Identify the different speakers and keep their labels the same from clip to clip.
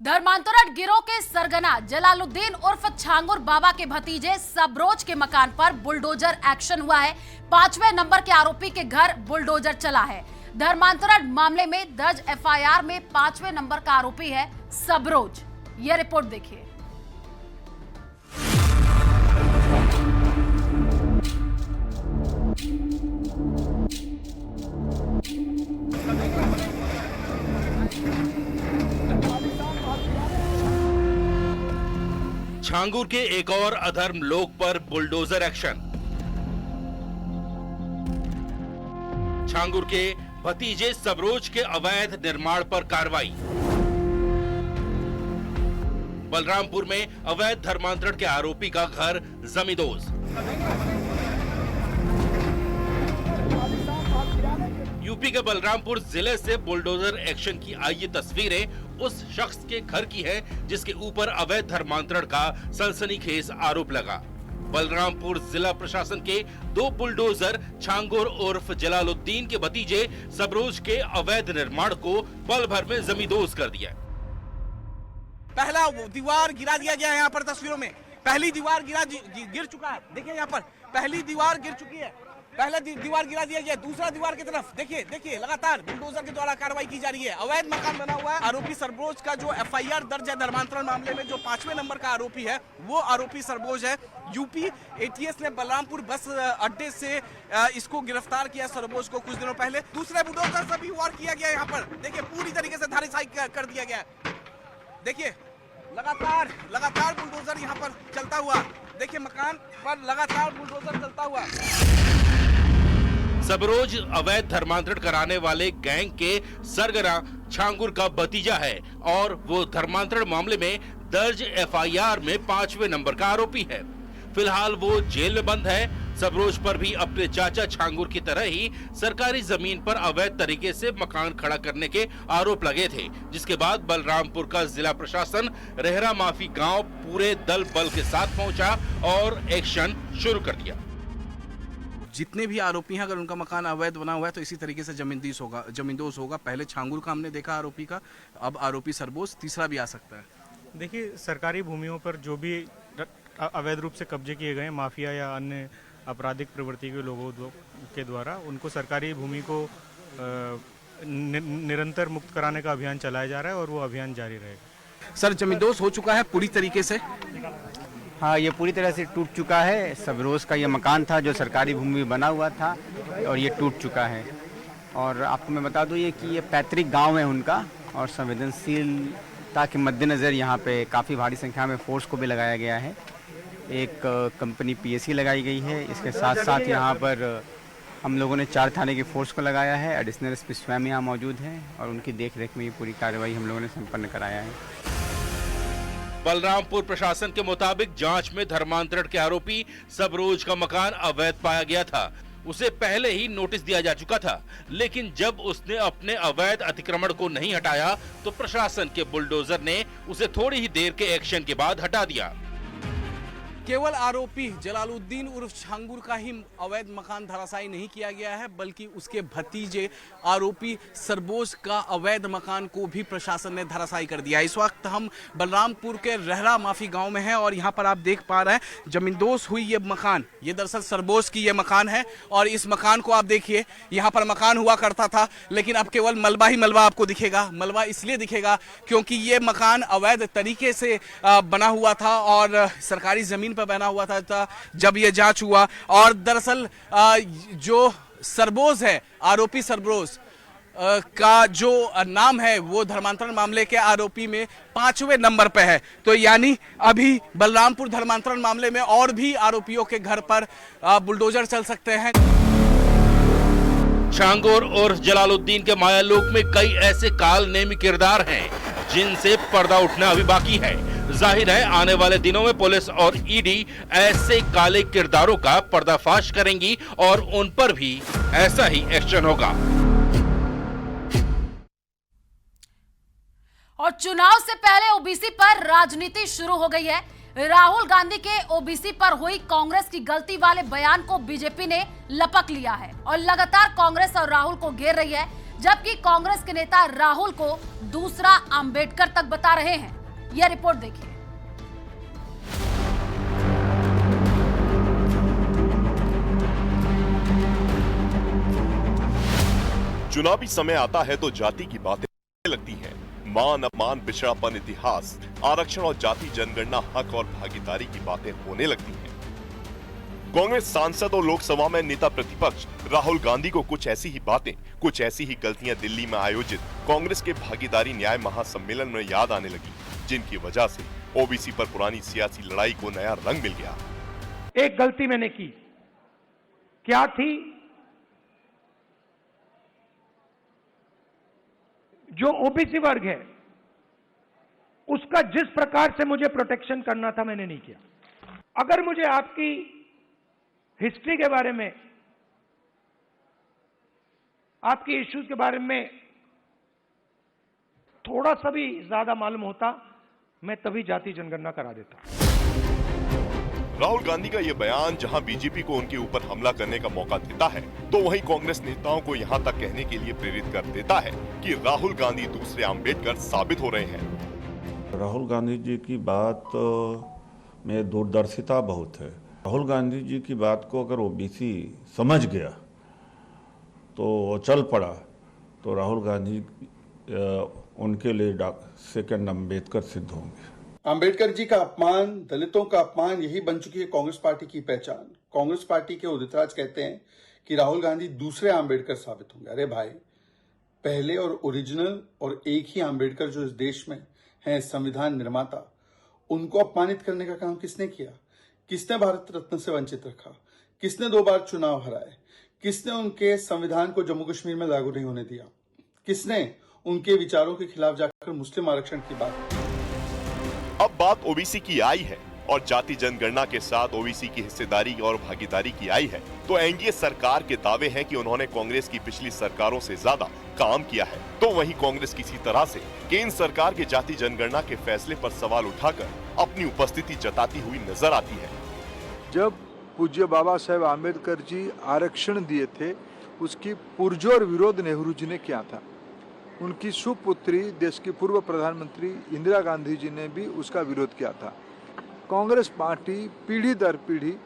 Speaker 1: धर्मांतरण गिरोह के सरगना जलालुद्दीन उर्फ छांगुर बाबा के भतीजे सबरोज के मकान पर बुलडोजर एक्शन हुआ है। 5वें नंबर के आरोपी के घर बुलडोजर चला है। धर्मांतरण मामले में दर्ज एफआईआर में 5वें नंबर का आरोपी है सबरोज। यह रिपोर्ट देखिए।
Speaker 2: छांगुर के एक और अधर्म लोक पर बुलडोजर एक्शन। छांगुर के भतीजे सबरोज के अवैध निर्माण पर कार्रवाई। बलरामपुर में अवैध धर्मांतरण के आरोपी का घर जमींदोज। यूपी के बलरामपुर जिले से बुलडोजर एक्शन की आई ये तस्वीरें उस शख्स के घर की है जिसके ऊपर अवैध धर्मांतरण का सनसनीखेज आरोप लगा। बलरामपुर जिला प्रशासन के 2 बुलडोजर छांगुर उर्फ जलालुद्दीन के भतीजे सबरोज के अवैध निर्माण को पल भर में जमींदोज कर दिया।
Speaker 3: पहला दीवार गिरा दिया गया है। यहाँ पर तस्वीरों में पहली दीवार गिर चुका है। देखिए यहाँ पर पहली दीवार गिर चुकी है। पहला दीवार गिरा दिया गया। दूसरा दीवार की तरफ देखिए लगातार बुलडोजर के द्वारा कार्रवाई की जा रही है। अवैध मकान बना हुआ है। आरोपी सरबोज का जो एफआईआर दर्ज है धर्मांतरण मामले में, जो 5वें नंबर का आरोपी है वो आरोपी सरबोज है। यूपी एटीएस ने बलरामपुर बस अड्डे से इसको गिरफ्तार किया सरबोज को कुछ दिनों पहले। दूसरे बुलडोजर से भी वार किया गया। यहाँ पर देखिए पूरी तरीके से धराशायी कर दिया गया है। देखिए लगातार बुलडोजर यहाँ पर चलता हुआ। देखिए मकान पर लगातार बुलडोजर चलता हुआ।
Speaker 2: सबरोज अवैध धर्मांतरण कराने वाले गैंग के सरगना छांगुर का भतीजा है और वो धर्मांतरण मामले में दर्ज एफआईआर में 5वें नंबर का आरोपी है। फिलहाल वो जेल में बंद है। सबरोज पर भी अपने चाचा छांगुर की तरह ही सरकारी जमीन पर अवैध तरीके से मकान खड़ा करने के आरोप लगे थे, जिसके बाद बलरामपुर का जिला प्रशासन रेहरा माफी गांव पूरे दल बल के साथ पहुंचा और एक्शन शुरू कर दिया।
Speaker 3: जितने भी आरोपी हैं अगर उनका मकान अवैध बना हुआ है तो इसी तरीके से जमींदोज होगा। पहले छांगुर का हमने देखा आरोपी का, अब आरोपी सरबोज तीसरा भी आ सकता है।
Speaker 4: देखिए सरकारी भूमियों पर जो भी अवैध रूप से कब्जे किए गए माफिया या अन्य आपराधिक प्रवृत्ति के लोगों के द्वारा उनको सरकारी भूमि को निरंतर मुक्त कराने का अभियान चलाया जा रहा है और वो अभियान जारी रहेगा।
Speaker 3: सर जमींदोज हो चुका है पूरी तरीके से?
Speaker 5: हाँ, ये पूरी तरह से टूट चुका है। सबरोज का ये मकान था जो सरकारी भूमि में बना हुआ था और ये टूट चुका है। और आपको मैं बता दूँ कि ये पैतृक गांव है उनका और संवेदनशीलता के मद्देनज़र यहाँ पे काफ़ी भारी संख्या में फोर्स को भी लगाया गया है। एक कंपनी पीएसी लगाई गई है। इसके साथ साथ यहाँ पर हम लोगों ने 4 थाने की फोर्स को लगाया है। एडिशनल एसपी स्वयं यहाँ मौजूद हैं और उनकी देखरेख में ये पूरी कार्रवाई हम लोगों ने संपन्न कराया है।
Speaker 2: बलरामपुर प्रशासन के मुताबिक जांच में धर्मांतरण के आरोपी सबरोज का मकान अवैध पाया गया था। उसे पहले ही नोटिस दिया जा चुका था, लेकिन जब उसने अपने अवैध अतिक्रमण को नहीं हटाया तो प्रशासन के बुलडोजर ने उसे थोड़ी ही देर के एक्शन के बाद हटा दिया।
Speaker 3: केवल आरोपी जलालुद्दीन उर्फ छांगुर का ही अवैध मकान धराशायी नहीं किया गया है, बल्कि उसके भतीजे आरोपी सरबोज का अवैध मकान को भी प्रशासन ने धराशायी कर दिया। इस वक्त हम बलरामपुर के रेहरा माफी गांव में हैं और यहां पर आप देख पा रहे हैं जमींदोज हुई ये मकान, ये दरअसल सरबोज की ये मकान है। और इस मकान को आप देखिए, यहाँ पर मकान हुआ करता था लेकिन अब केवल मलबा ही मलबा आपको दिखेगा। मलबा इसलिए दिखेगा क्योंकि ये मकान अवैध तरीके से बना हुआ था और सरकारी जमीन पर बना हुआ था जब ये जांच हुआ। और दरअसल जो सरबोज है, आरोपी सरबोज का जो नाम है वो धर्मांतरण मामले के आरोपी में 5वें नंबर पे है। तो यानी अभी बलरामपुर धर्मांतरण मामले में और भी आरोपियों के घर पर बुलडोजर चल सकते हैं।
Speaker 2: छांगुर और जलालुद्दीन के मायालोक में कई ऐसे काल नेमी किरदार हैं जिनसे पर्दा उठना अभी बाकी है। जाहिर है आने वाले दिनों में पुलिस और ईडी ऐसे काले किरदारों का पर्दाफाश करेंगी और उन पर भी ऐसा ही एक्शन होगा।
Speaker 1: और चुनाव से पहले ओबीसी पर राजनीति शुरू हो गई है। राहुल गांधी के ओबीसी पर हुई कांग्रेस की गलती वाले बयान को बीजेपी ने लपक लिया है और लगातार कांग्रेस और राहुल को घेर रही है। जबकि कांग्रेस के नेता राहुल को दूसरा अंबेडकर तक बता रहे हैं। यह रिपोर्ट देखिए।
Speaker 6: चुनावी समय आता है तो जाति की बातें लगती हैं। मान अपमान, पिछड़ापन, इतिहास, आरक्षण और जाति जनगणना, हक और भागीदारी की बातें होने लगती हैं। कांग्रेस सांसद और लोकसभा में नेता प्रतिपक्ष राहुल गांधी को कुछ ऐसी ही बातें, कुछ ऐसी ही गलतियां दिल्ली में आयोजित कांग्रेस के भागीदारी न्याय महासम्मेलन में याद आने लगी, जिनकी वजह से ओबीसी पर पुरानी सियासी लड़ाई को नया रंग मिल गया।
Speaker 7: एक गलती मैंने की, क्या थी? जो ओबीसी वर्ग है उसका जिस प्रकार से मुझे प्रोटेक्शन करना था मैंने नहीं किया। अगर मुझे आपकी हिस्ट्री के बारे में, आपके इश्यूज के बारे में थोड़ा सा भी ज्यादा मालूम होता, मैं तभी जाति जनगणना करा देता।
Speaker 6: राहुल गांधी का यह बयान जहां बीजेपी को उनके ऊपर हमला करने का मौका देता है, तो वहीं कांग्रेस नेताओं को यहां तक कहने के लिए प्रेरित कर देता है कि राहुल गांधी दूसरे अम्बेडकर साबित हो रहे हैं।
Speaker 8: राहुल गांधी जी की बात में दूरदर्शिता बहुत है। राहुल गांधी जी की बात को अगर ओबीसी समझ गया तो चल पड़ा, तो राहुल गांधी उनके लिए सेकंड अम्बेडकर सिद्ध होंगे।
Speaker 9: अंबेडकर जी का अपमान, दलितों का अपमान, यही बन चुकी है कांग्रेस पार्टी की पहचान। कांग्रेस पार्टी के उदित राज कहते हैं कि राहुल गांधी दूसरे अंबेडकर साबित होंगे। अरे भाई, पहले और ओरिजिनल और एक ही अंबेडकर जो इस देश में हैं, संविधान निर्माता, उनको अपमानित करने का काम किसने किया? किसने भारत रत्न से वंचित रखा? किसने 2 बार चुनाव हराए? किसने उनके संविधान को जम्मू कश्मीर में लागू नहीं होने दिया? किसने उनके विचारों के खिलाफ जाकर मुस्लिम आरक्षण की बात की?
Speaker 6: अब बात ओबीसी की आई है और जाति जनगणना के साथ ओबीसी की हिस्सेदारी और भागीदारी की आई है, तो एनडीए सरकार के दावे हैं कि उन्होंने कांग्रेस की पिछली सरकारों से ज्यादा काम किया है। तो वहीं कांग्रेस किसी तरह से केंद्र सरकार के जाति जनगणना के फैसले पर सवाल उठाकर अपनी उपस्थिति जताती हुई नजर आती है।
Speaker 10: जब पूज्य बाबा साहेब आम्बेडकर जी आरक्षण दिए थे, उसकी पुरजोर विरोध नेहरू जी ने किया था। उनकी सुपुत्री, देश की पूर्व प्रधानमंत्री इंदिरा गांधी जी ने भी उसका विरोध किया था। कांग्रेस पार्टी पीढ़ी दर पीढ़ी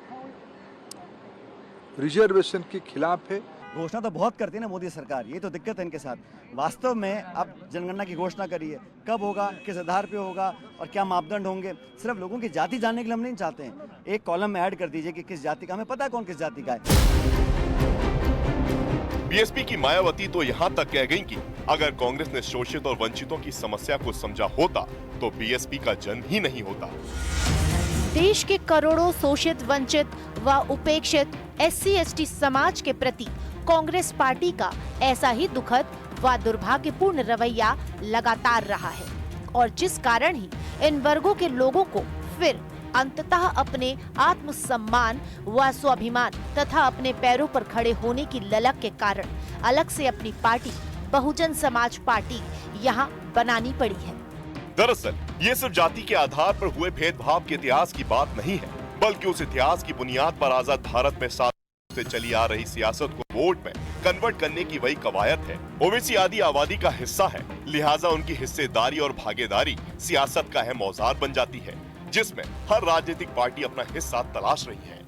Speaker 10: रिजर्वेशन के खिलाफ है।
Speaker 11: घोषणा तो बहुत करती है ना मोदी सरकार, ये तो दिक्कत है इनके साथ। वास्तव में अब जनगणना की घोषणा करिए, कब होगा, किस आधार पे होगा और क्या मापदंड होंगे, सिर्फ लोगों की जाति जानने के लिए हम नहीं चाहते हैं। एक कॉलम में ऐड कर दीजिए कि किस जाति का, हमें पता है कौन किस जाति का है।
Speaker 6: बीएसपी की मायावती तो यहाँ तक कह गई कि अगर कांग्रेस ने शोषित और वंचितों की समस्या को समझा होता तो बीएसपी का जन्म ही नहीं होता।
Speaker 12: देश के करोड़ों शोषित, वंचित व उपेक्षित SC/ST समाज के प्रति कांग्रेस पार्टी का ऐसा ही दुखद व दुर्भाग्यपूर्ण रवैया लगातार रहा है, और जिस कारण ही इन वर्गों के लोगों को फिर अंततः अपने आत्मसम्मान व स्वाभिमान तथा अपने पैरों पर खड़े होने की ललक के कारण अलग से अपनी पार्टी बहुजन समाज पार्टी यहाँ बनानी पड़ी है।
Speaker 6: दरअसल ये सिर्फ जाति के आधार पर हुए भेदभाव के इतिहास की बात नहीं है, बल्कि उस इतिहास की बुनियाद पर आजाद भारत में सालों से चली आ रही सियासत को वोट में कन्वर्ट करने की वही कवायद है। ओबीसी आदि आबादी का हिस्सा है, लिहाजा उनकी हिस्सेदारी और भागीदारी सियासत का अहम औजार बन जाती है, जिसमें हर राजनीतिक पार्टी अपना हिस्सा तलाश रही है।